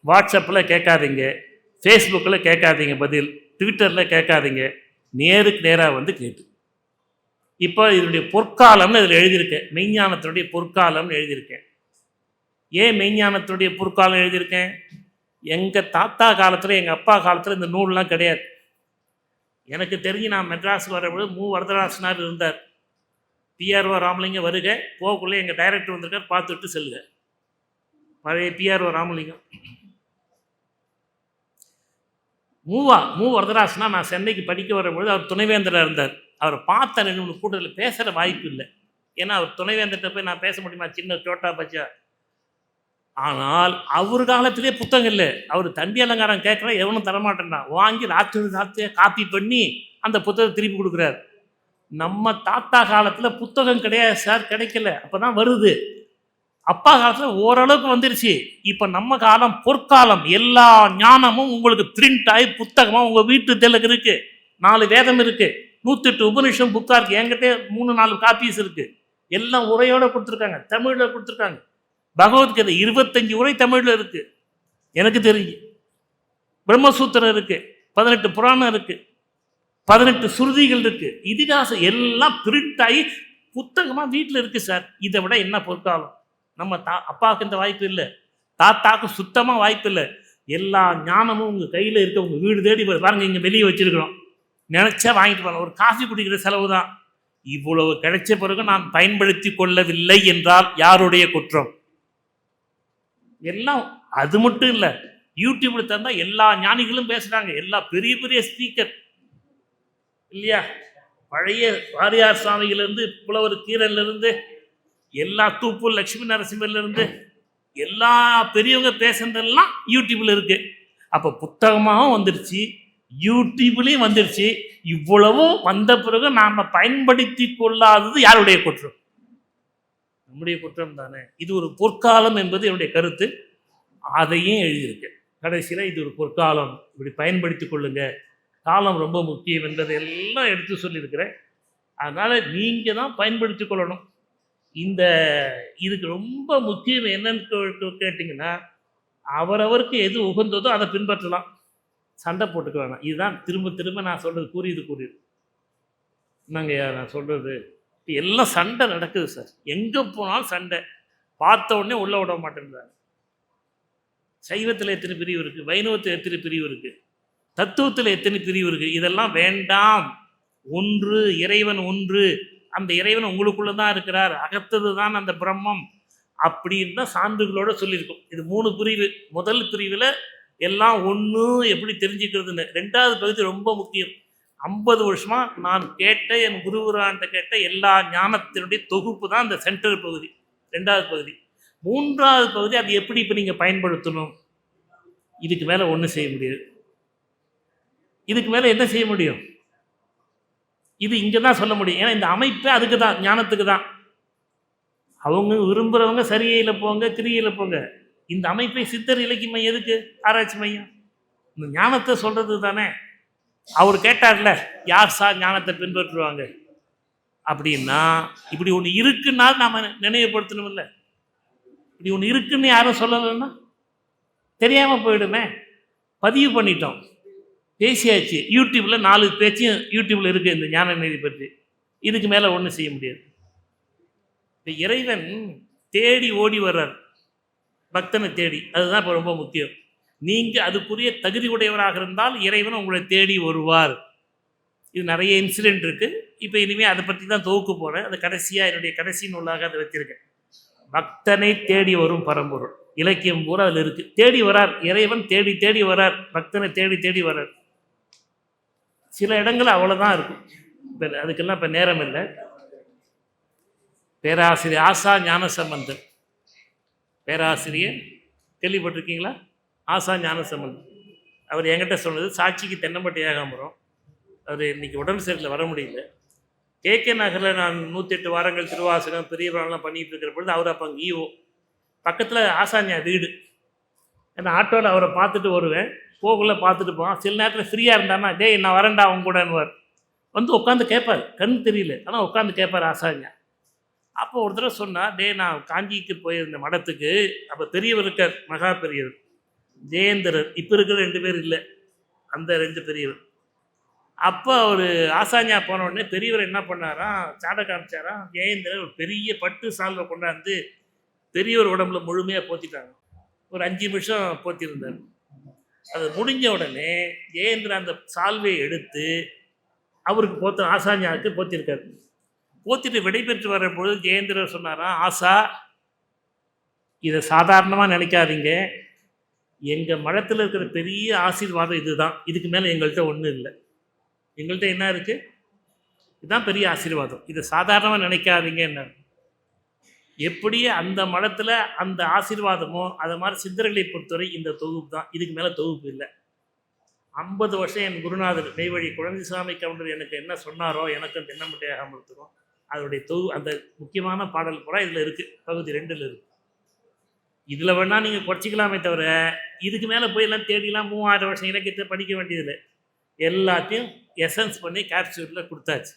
வாட்ஸ்அப்பில் கேட்காதீங்க, ஃபேஸ்புக்கில் கேட்காதீங்க, பதில் ட்விட்டரில் கேட்காதீங்க, நேருக்கு நேராக வந்து கேட்டு. இப்போ இதனுடைய பொற்காலம்னு இதில் எழுதியிருக்கேன், மெய்ஞானத்தினுடைய பொற்காலம்னு எழுதியிருக்கேன். ஏன் மெய்ஞானத்தினுடைய பொற்காலம் எழுதியிருக்கேன்? எங்கள் தாத்தா காலத்தில், எங்கள் அப்பா காலத்தில் இந்த நூல்லாம் கிடையாது. எனக்கு தெரிஞ்சு நான் மெட்ராஸ் வரபோது வரதராசனார் இருந்தார். பிஆர்ஓ ராமலிங்கம் வருக, போகக்குள்ளே எங்கள் டைரக்டர் வந்திருக்கார், பார்த்துட்டு செல்லுங்க. பழைய பிஆர்ஓ ராமலிங்கம். வரதராசனா நான் சென்னைக்கு படிக்க வரும்பொழுது அவர் துணைவேந்தராக இருந்தார். அவரை பார்த்த 2-3 கூட்டத்தில் பேசுகிற வாய்ப்பு இல்லை. ஏன்னா அவர் துணைவேந்தர்கிட்ட போய் நான் பேச முடியுமா, சின்ன சோட்டா பச்சா. ஆனால் அவர் காலத்திலே புத்தகம் இல்லை. அவர் தண்டி அலங்காரம் கேட்குற எவனும் தரமாட்டேன்டான், வாங்கி ராத்திரி காப்பி பண்ணி அந்த புத்தகத்தை திருப்பி கொடுக்குறாரு. நம்ம தாத்தா காலத்தில் புத்தகம் கிடையாது சார், கிடைக்கல, அப்போ தான் வருது. அப்பா காலத்தில் ஓரளவுக்கு வந்துருச்சு. இப்போ நம்ம காலம் பொற்காலம். எல்லா ஞானமும் உங்களுக்கு பிரிண்ட் ஆகி புத்தகமாக உங்கள் வீட்டு தெலுங்கு இருக்குது. 4 வேதம் இருக்குது, 108 உபநிஷம் புக்காக இருக்குது. என்கிட்ட 3-4 காப்பீஸ் இருக்குது. எல்லாம் உரையோடு கொடுத்துருக்காங்க, தமிழில் கொடுத்துருக்காங்க. பகவத்கீதை 25 உரை தமிழில் இருக்குது எனக்கு தெரிஞ்சு. பிரம்மசூத்திரம் இருக்குது, 18 புராணம் இருக்குது, 18 சுருதிகள் இருக்குது, இதிகாசம் எல்லாம் பிரிண்ட் ஆகி புத்தகமாக வீட்டில் இருக்குது சார். இதை விட என்ன பொற்காலம்? நம்ம அப்பாவுக்கு இந்த வாய்ப்பு இல்லை, தாத்தாவுக்கு சுத்தமாக வாய்ப்பு இல்லை. எல்லா ஞானமும் உங்கள் கையில் இருக்க, உங்கள் வீடு தேடி பாருங்க, இங்கே வெளியே வச்சுருக்கிறோம், நினச்சா வாங்கிட்டு போகலாம். ஒரு காஃபி குடிக்கிற செலவு தான். இவ்வளவு கிடைச்ச பிறகு நான் பயன்படுத்தி கொள்ளவில்லை என்றால் யாருடைய குற்றம்? எல்லாம் அது மட்டும் இல்லை, யூடியூப்ல தந்தா எல்லா ஞானிகளும் பேசுகிறாங்க, எல்லா பெரிய பெரிய ஸ்பீக்கர் இல்லையா, பழைய வாரியார் சுவாமிகளிலிருந்து புலவர் கீரன்லேருந்து எல்லா தூப்பு லட்சுமி நரசிம்மர்லேருந்து எல்லா பெரியவங்க பேசுனதெல்லாம் யூடியூப்ல இருக்கு. அப்போ புத்தகமாகவும் வந்துடுச்சு, யூடியூப்லேயும் வந்துடுச்சு. இவ்வளவும் வந்த பிறகு நாம் பயன்படுத்தி கொள்ளாதது யாருடைய குற்றம்? நம்முடைய குற்றம் தானே. இது ஒரு பொற்காலம் என்பது என்னுடைய கருத்து. அதையும் எழுதியிருக்கு கடைசியில், இது ஒரு பொற்காலம், இப்படி பயன்படுத்தி கொள்ளுங்க, காலம் ரொம்ப முக்கியம் என்பதை எல்லாம் எடுத்து சொல்லியிருக்கிறேன். அதனால் நீங்கள் தான் பயன்படுத்தி கொள்ளணும். இதுக்கு ரொம்ப முக்கியம் என்னன்னு கேட்டிங்கன்னா, அவரவருக்கு எது உகந்ததோ அதை பின்பற்றலாம், சண்டை போட்டுக்க வேணாம். இதுதான் திரும்ப திரும்ப நான் சொல்கிறது, கூறியது என்னங்க நான் சொல்கிறது. எல்லாம் சண்டை நடக்குது சார், எங்கே போனாலும் சண்டை. பார்த்த உடனே உள்ளே விட மாட்டேன்றாங்க. சைவத்தில் எத்தனை பிரிவு இருக்குது, வைணவத்தில் எத்தனை பிரிவு இருக்குது, தத்துவத்தில் எத்தனை பிரிவு இருக்குது. இதெல்லாம் வேண்டாம். ஒன்று, இறைவன் ஒன்று, அந்த இறைவன் உங்களுக்குள்ள தான் இருக்கிறார், அகத்தது தான் அந்த பிரம்மம் அப்படின்னு தான் சான்றுகளோட சொல்லியிருக்கோம். இது 3 பிரிவு. முதல் பிரிவில் எல்லாம் ஒன்று எப்படி தெரிஞ்சுக்கிறதுன்னு. 2வது பகுதி ரொம்ப முக்கியம். 50 வருஷமா நான் கேட்ட என் குருவரான்ட்ட கேட்ட எல்லா ஞானத்தினுடைய தொகுப்பு தான் இந்த சென்டர் பகுதி, 2வது பகுதி. 3வது பகுதி அது எப்படி இப்போ நீங்கள் பயன்படுத்தணும். இதுக்கு மேலே ஒன்றும் செய்ய முடியாது. இதுக்கு மேலே என்ன செய்ய முடியும்? இது இங்கே தான் சொல்ல முடியும். ஏன்னா இந்த அமைப்பு அதுக்கு தான், ஞானத்துக்கு தான். அவங்க விரும்புகிறவங்க சரியில போங்க, கிரியில போங்க. இந்த அமைப்பை சித்தர் இலக்கிய மையம் எதுக்கு? ஆராய்ச்சி மையம் இந்த ஞானத்தை சொல்றது தானே. அவர் கேட்டார்ல, யார் சார் ஞானத்தை பின்பற்றுவாங்க அப்படின்னா, இப்படி ஒன்று இருக்குன்னா நாம் நினைவுபடுத்தணும். இல்லை இப்படி ஒன்று இருக்குன்னு யாரும் சொல்லலைன்னா தெரியாமல் போயிடுமே. பதிவு பண்ணிட்டோம், பேசியாச்சு. யூடியூப்பில் 4 பேச்சும் யூடியூப்பில் இருக்குது இந்த ஞான நிதி பற்றி. இதுக்கு மேலே ஒன்றும் செய்ய முடியாது. இந்த இறைவன் தேடி ஓடி வர்றார் பக்தனை தேடி. அதுதான் இப்போ ரொம்ப முக்கியம். நீங்கள் அதுக்குரிய தகுதி உடையவராக இருந்தால் இறைவன் உங்களை தேடி வருவார். இது நிறைய இன்சிடென்ட் இருக்குது. இப்போ இனிமேல் அதை பற்றி தான் தொகுக்க போகிறேன். அது கடைசியாக என்னுடைய கடைசி நூலாக அதை வச்சுருக்கேன். பக்தனை தேடி வரும் பரம்பொருள் இலக்கியம் பூரா அதில் இருக்குது. தேடி வரார் இறைவன், தேடி தேடி வரார், பக்தனை தேடி தேடி வரார். சில இடங்கள் அவ்வளோதான் இருக்கும். இப்போ அதுக்கெல்லாம் இப்போ நேரம் இல்லை. பேராசிரியர் ஆசா ஞானசம்பந்தன், பேராசிரியர் கேள்விப்பட்டிருக்கீங்களா? ஆசா ஞானசம்பந்தன். அவர் என்கிட்ட சொன்னது, சாட்சிக்கு தென்னம்பட்டி ஏகாம்பரம். அவர் இன்னைக்கு உடம்பு சரியில் வர முடியல. கேகே நகரில் நான் 108 வாரங்கள் திருவாசகம் பெரியவரெல்லாம் பண்ணிகிட்டு இருக்கிற பொழுது அவர் அப்போ அங்கே ஈவோ பக்கத்தில் ஆசாஞா வீடு. ஏன்னா ஆட்டோவில் அவரை பார்த்துட்டு வருவேன், போகக்குள்ளே பார்த்துட்டு போவான். சில நேரத்தில் ஃப்ரீயாக இருந்தான்னா, டேய் நான் வரேன்டா அவங்க கூடன்னுவார். வந்து உட்காந்து கேட்பார், கண் தெரியல ஆனால் உட்காந்து கேட்பார் ஆசாஞா. அப்போ ஒரு தடவை சொன்னால், டே நான் காஞ்சிக்கு போயிருந்த மடத்துக்கு, அப்போ பெரியவர் இருக்கார், மகா பெரியவர் ஜெயேந்திரர். இப்போ இருக்கிற 2 பேர் இல்லை, அந்த 2 பெரியவர். அப்போ அவர் ஆசாஞா போன உடனே பெரியவர் என்ன பண்ணாராம், சாடை காமிச்சாராம். ஜெயேந்திரர் ஒரு பெரிய பட்டு சால்வை கொண்டாந்து பெரியவர் உடம்புல முழுமையாக போத்திட்டாங்க. ஒரு 5 நிமிஷம் போத்திருந்தார். அது முடிஞ்ச உடனே ஜெயேந்திரன் அந்த சால்வையை எடுத்து அவருக்கு போத்த, ஆசாஞாவுக்கு போத்திருக்காரு. போத்திட்டு விடைபெற்று வர பொழுது ஜெயேந்திரர் சொன்னாராம், ஆசா இதை சாதாரணமாக நினைக்காதீங்க, எங்கள் மடத்தில் இருக்கிற பெரிய ஆசீர்வாதம் இதுதான், இதுக்கு மேலே எங்கள்கிட்ட ஒன்றும் இல்லை. எங்கள்கிட்ட என்ன இருக்குது? இதுதான் பெரிய ஆசீர்வாதம், இதை சாதாரணமாக நினைக்காதீங்க. என்ன எப்படி அந்த மடத்தில் அந்த ஆசீர்வாதமோ அதை மாதிரி சித்தர்களை பொறுத்தவரை இந்த தொகுப்பு தான், இதுக்கு மேலே தொகுப்பு இல்லை. 50 வருஷம் என் குருநாதர் மெய்வழி குழந்தைசாமி கவுண்டர் எனக்கு என்ன சொன்னாரோ, எனக்கும் தென்னம்பட்டி ஏகாம்பரத்துக்கும் அதனுடைய அந்த முக்கியமான பாடல் பூரா இதில் இருக்குது, பகுதி 2ல் இருக்குது. இதில் வேணால் நீங்கள் குறைச்சிக்கலாமே தவிர, இதுக்கு மேலே போய் எல்லாம் தேடிலாம் 3000 வருஷம் இலக்கியத்தை படிக்க வேண்டியதில்லை. எல்லாத்தையும் எசன்ஸ் பண்ணி கேப்சூலில் கொடுத்தாச்சு.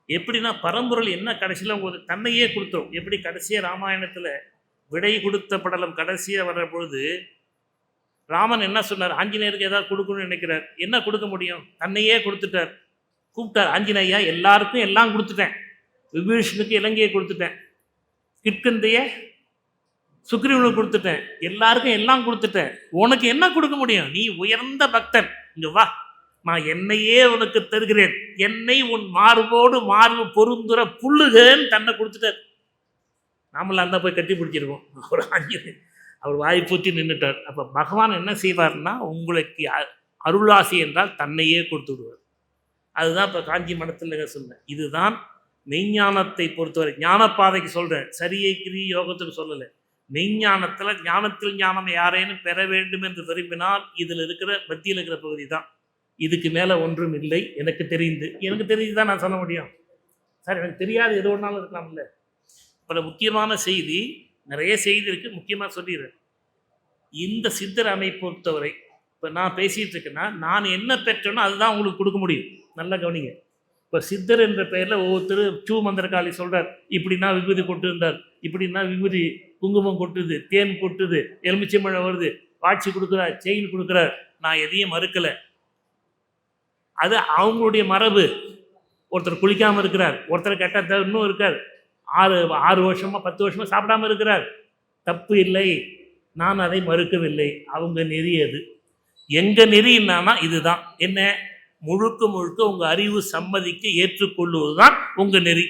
எப்படின்னா பரம்பொருள் என்ன கடைசியில் உங்களுக்கு தன்னையே கொடுத்தோம். எப்படி கடைசியாக ராமாயணத்தில் விடை கொடுத்த படலம் கடைசியாக வர்ற பொழுது ராமன் என்ன சொன்னார், ஆஞ்சநேயருக்கு ஏதாவது கொடுக்கணும்னு நினைக்கிறார், என்ன கொடுக்க முடியும்? தன்னையே கொடுத்துட்டார். கூப்பிட்டார், ஆஞ்சநேயா எல்லாருக்கும் எல்லாம் கொடுத்துட்டேன், விபீஷனுக்கு இலங்கையை கொடுத்துட்டேன், கிட்கந்தையை சுக்ரீவனுக்கு கொடுத்துட்டேன், எல்லாருக்கும் எல்லாம் கொடுத்துட்டேன், உனக்கு என்ன கொடுக்க முடியும்? நீ உயர்ந்த பக்தன், இங்கே வா, நான் என்னையே உனக்கு தருகிறேன், என்னை உன் மார்போடு மார்பு பொருந்துற புல்லுகன்னு தன்னை கொடுத்துட்டார். நாமள அந்த போய் கட்டி பிடிச்சிருக்கோம். அவர் அவர் வாய் பூச்சி நின்றுட்டார். அப்போ பகவான் என்ன செய்வார்னா, உங்களுக்கு அருளாசி என்றால் தன்னையே கொடுத்து விடுவார். அதுதான் இப்போ காஞ்சி மடத்தில் சொன்னேன். இதுதான் மெய்ஞானத்தை பொறுத்தவரை. ஞானப்பாதைக்கு சொல்கிறேன், சரியை கிரி யோகத்துக்கு சொல்லலை. மெய்ஞானத்தில் ஞானத்தில் ஞானம் யாரேனும் பெற வேண்டும் என்று விரும்பினால் இதில் இருக்கிற மத்தியில் இருக்கிற பகுதி தான். இதுக்கு மேலே ஒன்றும் இல்லை. எனக்கு தெரிந்து தான் நான் சொல்ல முடியும். சார் எனக்கு தெரியாது, எது ஒன்றாலும் இருக்கலாம்ல. பல முக்கியமான செய்தி, நிறைய செய்தி இருக்குது, முக்கியமாக சொல்லிடுறேன். இந்த சித்தர் அமைப்பை பொறுத்தவரை இப்போ நான் பேசிகிட்டு இருக்கேன்னா, நான் என்ன பெற்றேனோ அதுதான் உங்களுக்கு கொடுக்க முடியும். நல்லா கவனிங்க. இப்போ சித்தர் என்ற பெயரில் ஒவ்வொருத்தர் சூ மந்திரகாளி சொல்கிறார், இப்படின்னா விபூதி கொட்டு இருந்தார், இப்படின்னா விபூதி குங்குமம் கொட்டுது, தேன் கொட்டுது, எலுமிச்சம்பழம் வருது, வாட்சி கொடுக்குறார், செயின் கொடுக்குறார். நான் எதையும் மறுக்கலை. அது அவங்களுடைய மரபு. ஒருத்தர் குளிக்காமல் இருக்கிறார், ஒருத்தர் கெட்ட இன்னும் இருக்கார், 6 வருஷமாக 10 வருஷமாக சாப்பிடாமல் இருக்கிறார். தப்பு இல்லை, நான் அதை மறுக்கவில்லை. அவங்க நெறி அது. எங்கள் நெறி என்னன்னா இதுதான். என்ன, முழுக்க முழுக்க உங்கள் அறிவு சம்மதிக்க ஏற்றுக்கொள்வது தான் உங்கள் நெறி.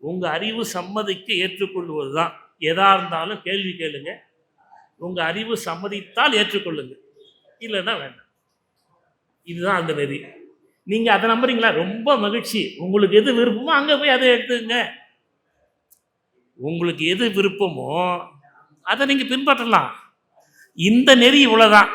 உங்கள் அறிவு சம்மதிக்க ஏற்றுக்கொள்வது தான். எதா இருந்தாலும் கேள்வி கேளுங்க. உங்கள் அறிவு சம்மதித்தால் ஏற்றுக்கொள்ளுங்க, இல்லைன்னா வேண்டாம். இதுதான் அந்த நெறி. நீங்கள் அதை நம்புறீங்களா? ரொம்ப மகிழ்ச்சி. உங்களுக்கு எது விருப்பமோ அங்கே போய் அதை எடுத்துங்க. உங்களுக்கு எது விருப்பமோ அதை நீங்கள் பின்பற்றலாம். இந்த நெறி இவ்வளோதான்.